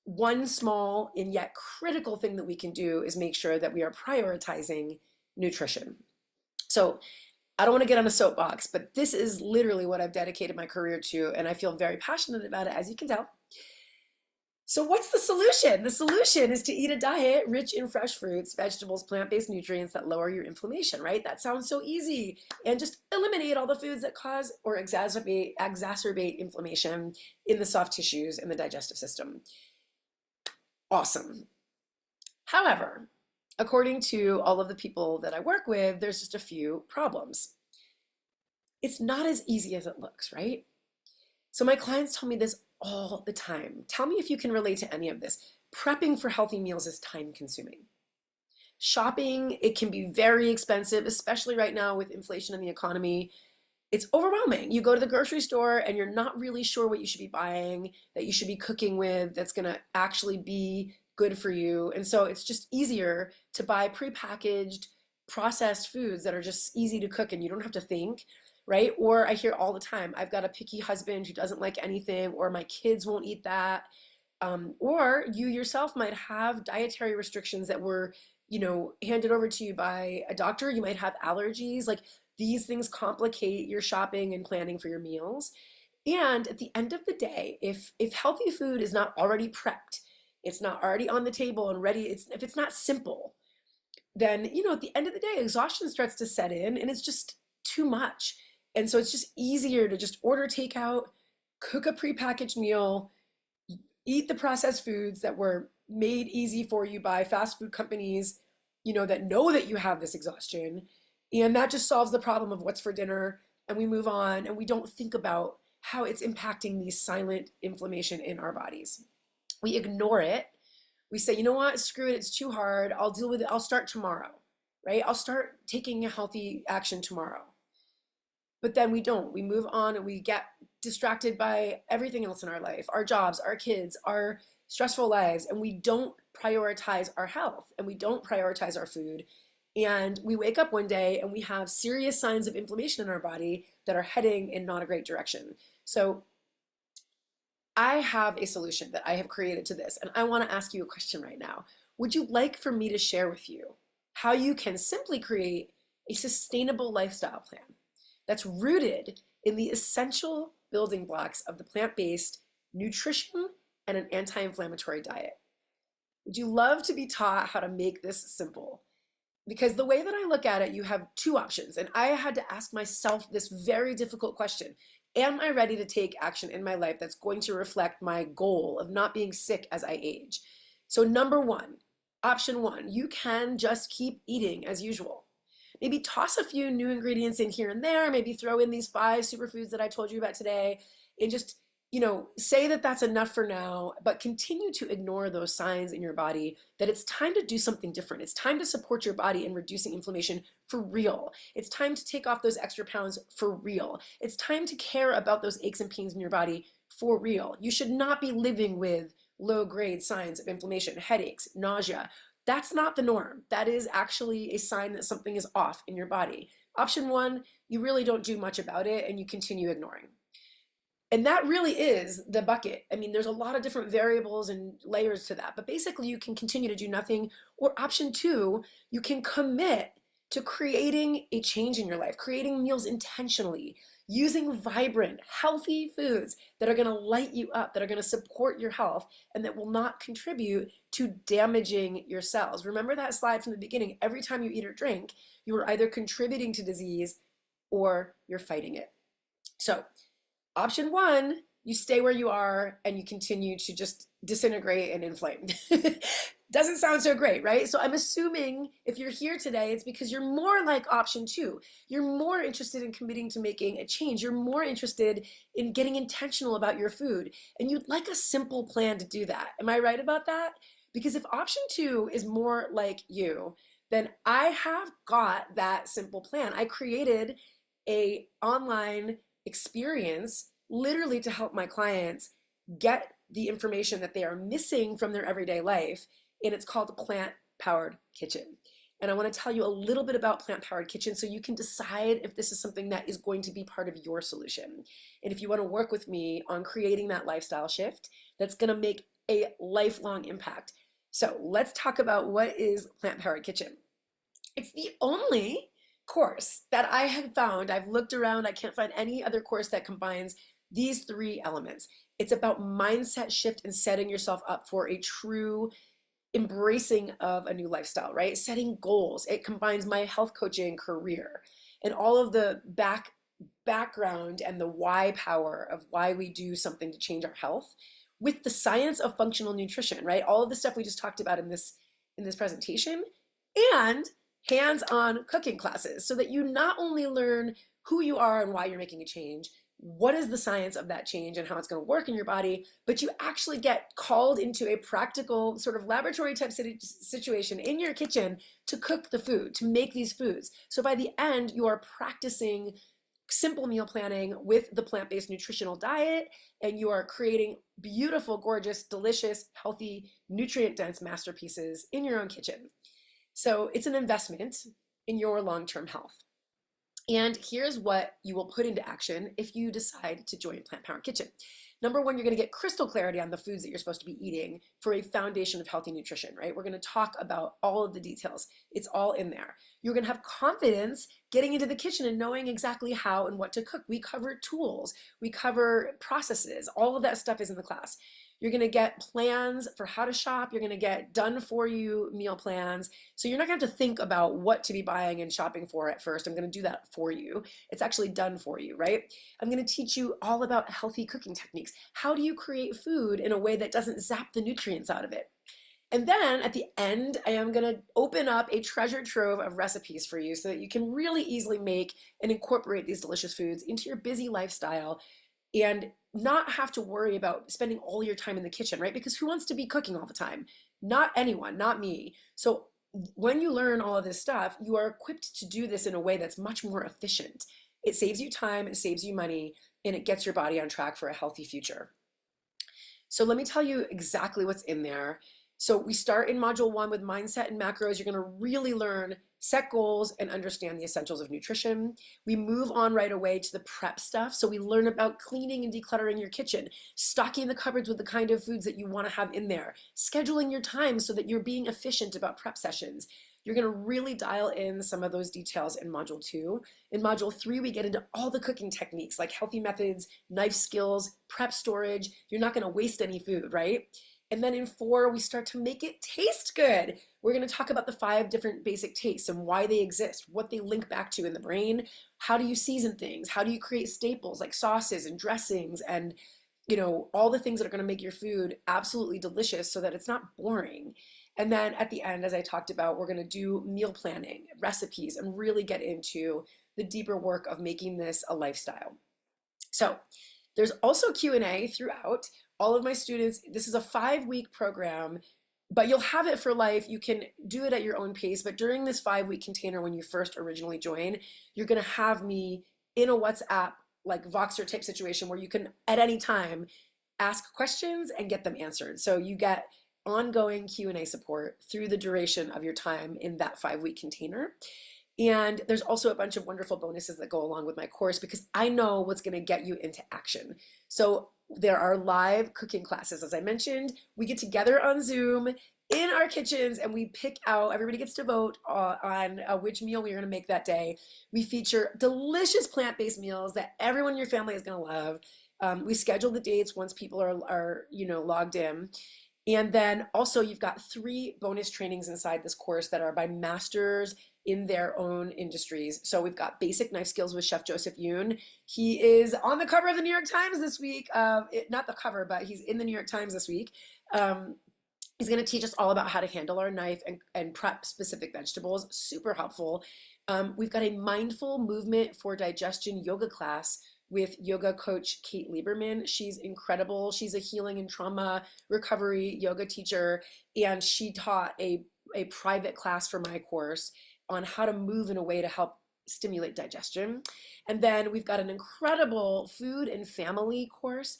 one small and yet critical thing that we can do is make sure that we are prioritizing nutrition. So I don't want to get on a soapbox, but this is literally what I've dedicated my career to, and I feel very passionate about it, as you can tell. So what's the solution? The solution is to eat a diet rich in fresh fruits, vegetables, plant-based nutrients that lower your inflammation, right? That sounds so easy. And just eliminate all the foods that cause or exacerbate inflammation in the soft tissues and the digestive system. Awesome. However, according to all of the people that I work with, there's just a few problems. It's not as easy as it looks, right? So my clients tell me this all the time. Tell me if you can relate to any of this. Prepping for healthy meals is time consuming. Shopping, it can be very expensive, especially right now with inflation in the economy. It's overwhelming. You go to the grocery store and you're not really sure what you should be buying, that you should be cooking with, that's going to actually be good for you. And so it's just easier to buy prepackaged, processed foods that are just easy to cook and you don't have to think, right? Or I hear all the time, I've got a picky husband who doesn't like anything, or my kids won't eat that. Or you yourself might have dietary restrictions that were, handed over to you by a doctor. You might have allergies. Like, these things complicate your shopping and planning for your meals. And at the end of the day, if healthy food is not already prepped, it's not already on the table and ready, if it's not simple, then, at the end of the day, exhaustion starts to set in and it's just too much. And so it's just easier to just order takeout, cook a prepackaged meal, eat the processed foods that were made easy for you by fast food companies, that know that you have this exhaustion. And that just solves the problem of what's for dinner, and we move on and we don't think about how it's impacting the silent inflammation in our bodies. We ignore it. We say, you know what, screw it, it's too hard. I'll deal with it. I'll start tomorrow, right? I'll start taking a healthy action tomorrow. But then we don't. We move on and we get distracted by everything else in our life, our jobs, our kids, our stressful lives, and we don't prioritize our health and we don't prioritize our food. And we wake up one day and we have serious signs of inflammation in our body that are heading in not a great direction. So I have a solution that I have created to this, and I want to ask you a question right now. Would you like for me to share with you how you can simply create a sustainable lifestyle plan that's rooted in the essential building blocks of the plant-based nutrition and an anti-inflammatory diet? Would you love to be taught how to make this simple? Because the way that I look at it, you have two options. And I had to ask myself this very difficult question. Am I ready to take action in my life that's going to reflect my goal of not being sick as I age? So number one, option one, you can just keep eating as usual. Maybe toss a few new ingredients in here and there, maybe throw in these 5 superfoods that I told you about today, and just, say that that's enough for now, but continue to ignore those signs in your body that it's time to do something different. It's time to support your body in reducing inflammation for real. It's time to take off those extra pounds for real. It's time to care about those aches and pains in your body for real. You should not be living with low-grade signs of inflammation, headaches, nausea. That's not the norm. That is actually a sign that something is off in your body. Option one, you really don't do much about it and you continue ignoring. And that really is the bucket. I mean, there's a lot of different variables and layers to that, but basically you can continue to do nothing. Or option two, you can commit to creating a change in your life, creating meals intentionally, using vibrant, healthy foods that are going to light you up, that are going to support your health, and that will not contribute to damaging your cells. Remember that slide from the beginning. Every time you eat or drink, you are either contributing to disease or you're fighting it. So option one, you stay where you are and you continue to just disintegrate and inflame. Doesn't sound so great, right? So I'm assuming if you're here today, it's because you're more like option two. You're more interested in committing to making a change. You're more interested in getting intentional about your food. And you'd like a simple plan to do that. Am I right about that? Because if option two is more like you, then I have got that simple plan. I created a online experience literally to help my clients get the information that they are missing from their everyday life, and it's called the Plant-Powered Kitchen. And I want to tell you a little bit about Plant-Powered Kitchen so you can decide if this is something that is going to be part of your solution. And if you want to work with me on creating that lifestyle shift that's going to make a lifelong impact. So let's talk about what is Plant-Powered Kitchen. It's the only course that I have found, I've looked around, I can't find any other course that combines these 3 elements. It's about mindset shift and setting yourself up for a true embracing of a new lifestyle, right? Setting goals. It combines my health coaching career and all of the background and the why power of why we do something to change our health with the science of functional nutrition, right? All of the stuff we just talked about in this presentation, and hands-on cooking classes so that you not only learn who you are and why you're making a change, what is the science of that change and how it's going to work in your body, but you actually get called into a practical sort of laboratory type situation in your kitchen to cook the food, to make these foods. So by the end, you are practicing simple meal planning with the plant-based nutritional diet, and you are creating beautiful, gorgeous, delicious, healthy, nutrient-dense masterpieces in your own kitchen. So it's an investment in your long-term health. And here's what you will put into action if you decide to join Plant-Powered Kitchen. Number one, you're going to get crystal clarity on the foods that you're supposed to be eating for a foundation of healthy nutrition, right? We're going to talk about all of the details. It's all in there. You're going to have confidence getting into the kitchen and knowing exactly how and what to cook. We cover tools. We cover processes. All of that stuff is in the class. You're going to get plans for how to shop. You're going to get done for you meal plans. So you're not going to have to think about what to be buying and shopping for at first. I'm going to do that for you. It's actually done for you, right? I'm going to teach you all about healthy cooking techniques. How do you create food in a way that doesn't zap the nutrients out of it? And then at the end, I am going to open up a treasure trove of recipes for you so that you can really easily make and incorporate these delicious foods into your busy lifestyle and not have to worry about spending all your time in the kitchen, right? Because who wants to be cooking all the time? Not anyone, not me. So when you learn all of this stuff, you are equipped to do this in a way that's much more efficient. It saves you time, it saves you money, and it gets your body on track for a healthy future. So let me tell you exactly what's in there. So we start in module 1 with mindset and macros. You're going to really learn set goals and understand the essentials of nutrition. We move on right away to the prep stuff. So we learn about cleaning and decluttering your kitchen, stocking the cupboards with the kind of foods that you want to have in there, scheduling your time so that you're being efficient about prep sessions. You're going to really dial in some of those details in module 2. In module 3, we get into all the cooking techniques like healthy methods, knife skills, prep storage. You're not going to waste any food, right? And then in 4, we start to make it taste good. We're going to talk about the 5 different basic tastes and why they exist, what they link back to in the brain. How do you season things? How do you create staples like sauces and dressings and, all the things that are going to make your food absolutely delicious so that it's not boring. And then at the end, as I talked about, we're going to do meal planning, recipes, and really get into the deeper work of making this a lifestyle. So there's also Q&A throughout. All of my students, this is a 5-week program, but you'll have it for life. You can do it at your own pace, but during this 5-week container, when you first originally join, you're going to have me in a WhatsApp, like Voxer type situation where you can at any time ask questions and get them answered. So you get ongoing Q&A support through the duration of your time in that 5-week container. And there's also a bunch of wonderful bonuses that go along with my course because I know what's going to get you into action. So there are live cooking classes, as I mentioned. We get together on Zoom in our kitchens and we pick out, everybody gets to vote on which meal we're going to make that day. We feature delicious plant-based meals that everyone in your family is going to love. We schedule the dates once people are logged in. And then also you've got 3 bonus trainings inside this course that are by masters in their own industries. So we've got basic knife skills with Chef Joseph Yoon. He is on the cover of the New York Times this week. Not the cover, but he's in the New York Times this week. He's going to teach us all about how to handle our knife and prep specific vegetables. Super helpful. We've got a mindful movement for digestion yoga class with yoga coach Kate Lieberman. She's incredible. She's a healing and trauma recovery yoga teacher, and she taught a private class for my course on how to move in a way to help stimulate digestion. And then we've got an incredible food and family course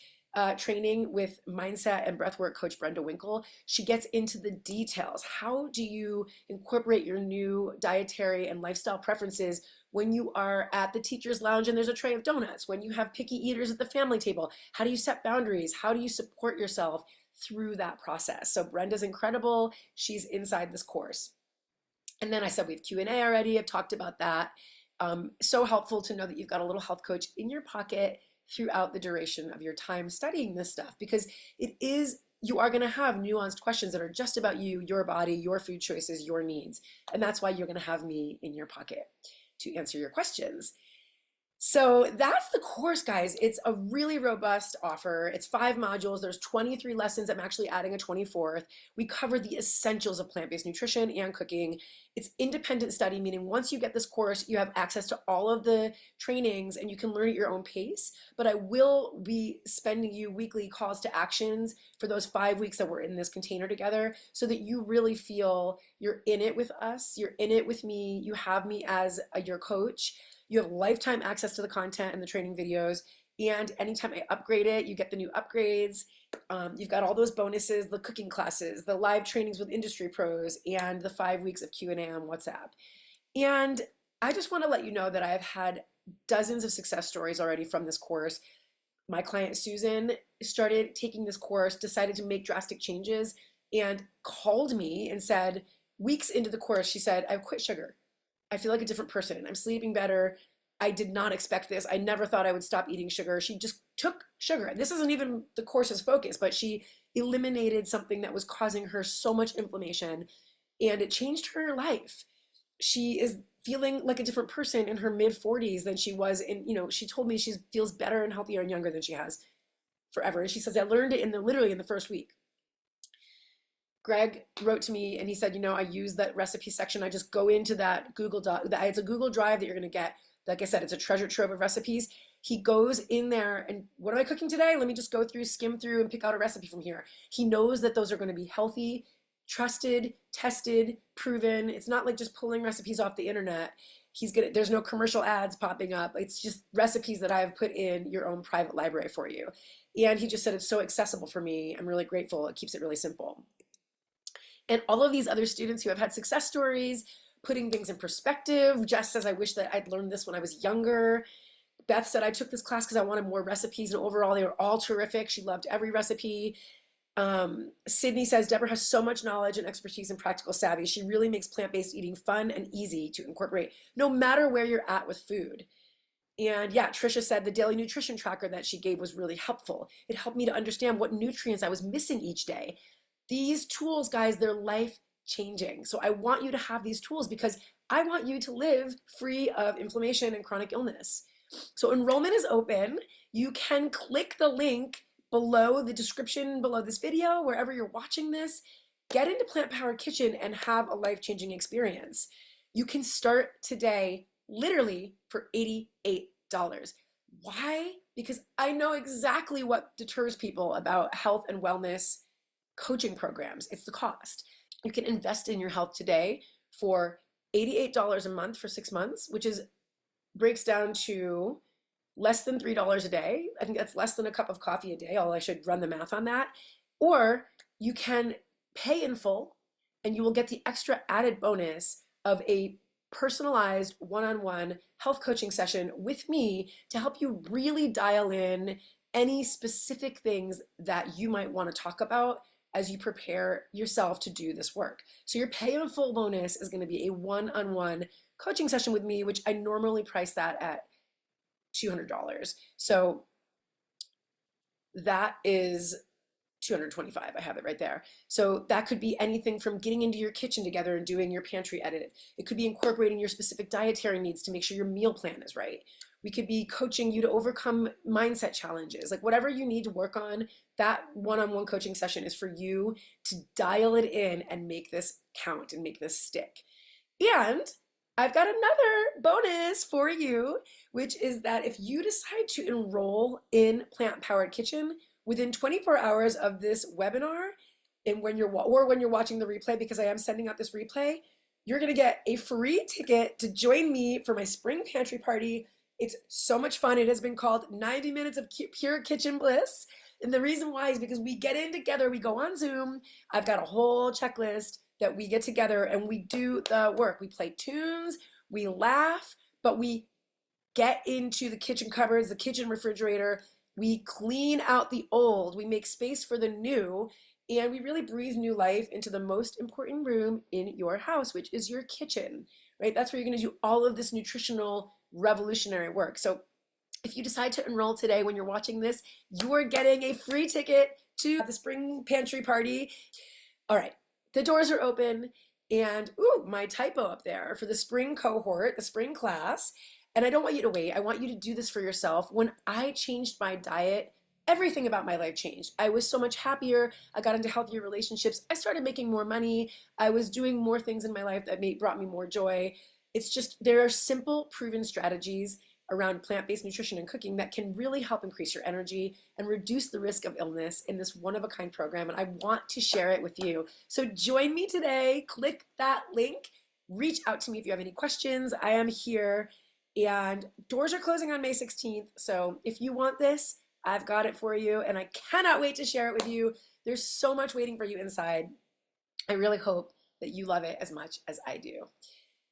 training with mindset and breathwork coach Brenda Winkle. She gets into the details. How do you incorporate your new dietary and lifestyle preferences when you are at the teacher's lounge and there's a tray of donuts, when you have picky eaters at the family table? How do you set boundaries? How do you support yourself through that process? So Brenda's incredible. She's inside this course. And then I said we have Q&A already. I've talked about that. So helpful to know that you've got a little health coach in your pocket throughout the duration of your time studying this stuff, because you are going to have nuanced questions that are just about you, your body, your food choices, your needs. And that's why you're going to have me in your pocket to answer your questions. So that's the course, guys. It's a really robust offer. It's 5 modules. There's 23 lessons. I'm actually adding a 24th. We cover the essentials of plant-based nutrition and cooking. It's independent study, meaning once you get this course, you have access to all of the trainings and you can learn at your own pace. But I will be sending you weekly calls to actions for those 5 weeks that we're in this container together so that you really feel you're in it with us. You're in it with me. You have me as your coach. You have lifetime access to the content and the training videos. And anytime I upgrade it, you get the new upgrades. You've got all those bonuses, the cooking classes, the live trainings with industry pros, and the 5 weeks of Q&A on WhatsApp. And I just want to let you know that I've had dozens of success stories already from this course. My client Susan started taking this course, decided to make drastic changes, and called me and said, weeks into the course, she said, I've quit sugar. I feel like a different person. I'm sleeping better. I did not expect this. I never thought I would stop eating sugar. She just took sugar. And this isn't even the course's focus, but she eliminated something that was causing her so much inflammation, and it changed her life. She is feeling like a different person in her mid-40s than she was she told me she feels better and healthier and younger than she has forever. And she says, I learned it literally in the first week. Greg wrote to me and he said, I use that recipe section. I just go into that Google Doc. It's a Google Drive that you're going to get. Like I said, it's a treasure trove of recipes. He goes in there and what am I cooking today? Let me just go through, skim through and pick out a recipe from here. He knows that those are going to be healthy, trusted, tested, proven. It's not like just pulling recipes off the internet. There's no commercial ads popping up. It's just recipes that I've put in your own private library for you. And he just said it's so accessible for me. I'm really grateful. It keeps it really simple. And all of these other students who have had success stories, putting things in perspective, Jess says, I wish that I'd learned this when I was younger. Beth said, I took this class because I wanted more recipes, and overall they were all terrific. She loved every recipe. Sydney says, Deborah has so much knowledge and expertise and practical savvy. She really makes plant-based eating fun and easy to incorporate, no matter where you're at with food. And yeah, Trisha said the daily nutrition tracker that she gave was really helpful. It helped me to understand what nutrients I was missing each day. These tools, guys, they're life changing. So I want you to have these tools because I want you to live free of inflammation and chronic illness. So enrollment is open. You can click the link below the description below this video, wherever you're watching this. Get into Plant Powered Kitchen and have a life-changing experience. You can start today literally for $88. Why? Because I know exactly what deters people about health and wellness coaching programs. It's the cost. You can invest in your health today for $88 a month for 6 months, which breaks down to less than $3 a day. I think that's less than a cup of coffee a day, although I should run the math on that. Or you can pay in full and you will get the extra added bonus of a personalized one-on-one health coaching session with me to help you really dial in any specific things that you might want to talk about as you prepare yourself to do this work. So your pay in full bonus is going to be a one-on-one coaching session with me, which I normally price that at $200. So that is $225. I have it right there. So that could be anything from getting into your kitchen together and doing your pantry edit. It could be incorporating your specific dietary needs to make sure your meal plan is right. We could be coaching you to overcome mindset challenges. Like whatever you need to work on, that one-on-one coaching session is for you to dial it in and make this count and make this stick. And I've got another bonus for you, which is that if you decide to enroll in Plant Powered Kitchen within 24 hours of this webinar, and when you're watching the replay, because I am sending out this replay, you're going to get a free ticket to join me for my spring pantry party. It's so much fun. It has been called 90 Minutes of Pure Kitchen Bliss. And the reason why is because we get in together, we go on Zoom. I've got a whole checklist that we get together and we do the work. We play tunes, we laugh, but we get into the kitchen cupboards, the kitchen refrigerator. We clean out the old, we make space for the new, and we really breathe new life into the most important room in your house, which is your kitchen, right? That's where you're going to do all of this nutritional revolutionary work. So if you decide to enroll today when you're watching this, you are getting a free ticket to the spring pantry party. All right, the doors are open, and ooh, my typo up there for the spring cohort, the spring class. And I don't want you to wait. I want you to do this for yourself. When I changed my diet, everything about my life changed. I was so much happier. I got into healthier relationships. I started making more money. I was doing more things in my life that brought me more joy. It's just, there are simple, proven strategies around plant-based nutrition and cooking that can really help increase your energy and reduce the risk of illness in this one-of-a-kind program. And I want to share it with you. So join me today. Click that link. Reach out to me if you have any questions. I am here. And doors are closing on May 16th. So if you want this, I've got it for you. And I cannot wait to share it with you. There's so much waiting for you inside. I really hope that you love it as much as I do.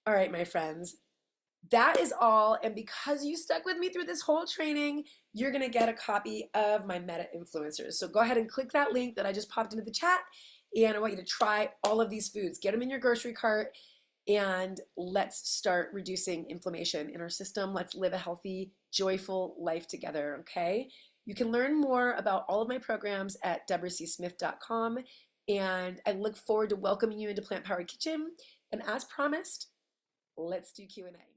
All right, my friends, that is all. And because you stuck with me through this whole training, you're going to get a copy of my Meta Influencers. So go ahead and click that link that I just popped into the chat. And I want you to try all of these foods. Get them in your grocery cart. And let's start reducing inflammation in our system. Let's live a healthy, joyful life together, okay? You can learn more about all of my programs at deborahcsmith.com. And I look forward to welcoming you into Plant Powered Kitchen. And as promised, let's do Q&A.